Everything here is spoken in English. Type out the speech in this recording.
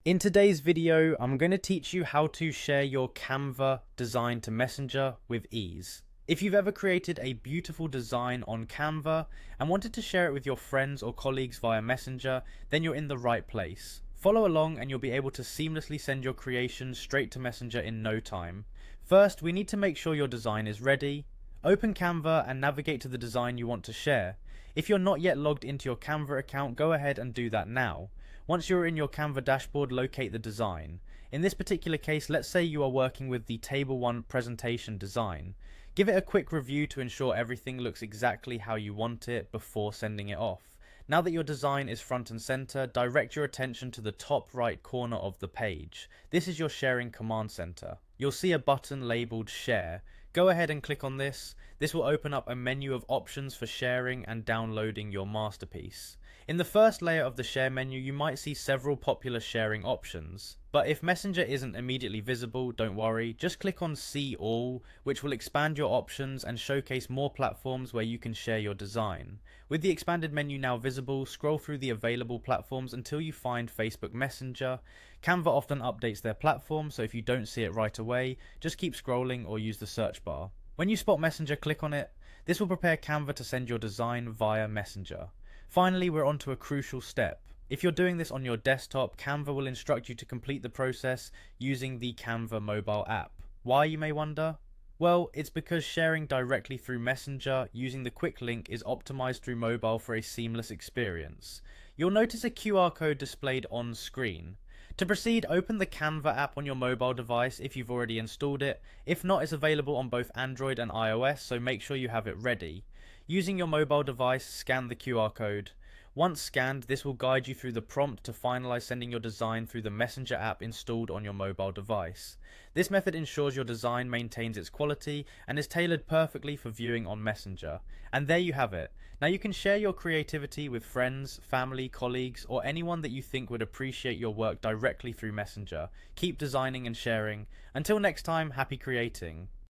In today's video, I'm going to teach you how to share your Canva design to Messenger with ease. If you've ever created a beautiful design on Canva and wanted to share it with your friends or colleagues via Messenger, then you're in the right place. Follow along and you'll be able to seamlessly send your creation straight to Messenger in no time. First, we need to make sure your design is ready. Open Canva and navigate to the design you want to share. If you're not yet logged into your Canva account, go ahead and do that now. Once you're in your Canva dashboard, locate the design. In this particular case, let's say you are working with the Table 1 presentation design. Give it a quick review to ensure everything looks exactly how you want it before sending it off. Now that your design is front and center, direct your attention to the top right corner of the page. This is your sharing command center. You'll see a button labeled Share. Go ahead and click on this. This will open up a menu of options for sharing and downloading your masterpiece. In the first layer of the share menu, you might see several popular sharing options. But if Messenger isn't immediately visible, don't worry, just click on See All, which will expand your options and showcase more platforms where you can share your design. With the expanded menu now visible, scroll through the available platforms until you find Facebook Messenger. Canva often updates their platform, so if you don't see it right away, just keep scrolling or use the search bar. When you spot Messenger, click on it. This will prepare Canva to send your design via Messenger. Finally, we're on to a crucial step. If you're doing this on your desktop, Canva will instruct you to complete the process using the Canva mobile app. Why, you may wonder? Well, it's because sharing directly through Messenger using the quick link is optimized through mobile for a seamless experience. You'll notice a QR code displayed on screen. To proceed, open the Canva app on your mobile device if you've already installed it. If not, it's available on both Android and iOS, so make sure you have it ready. Using your mobile device, scan the QR code. Once scanned, this will guide you through the prompt to finalize sending your design through the Messenger app installed on your mobile device. This method ensures your design maintains its quality and is tailored perfectly for viewing on Messenger. And there you have it. Now you can share your creativity with friends, family, colleagues, or anyone that you think would appreciate your work directly through Messenger. Keep designing and sharing. Until next time, happy creating.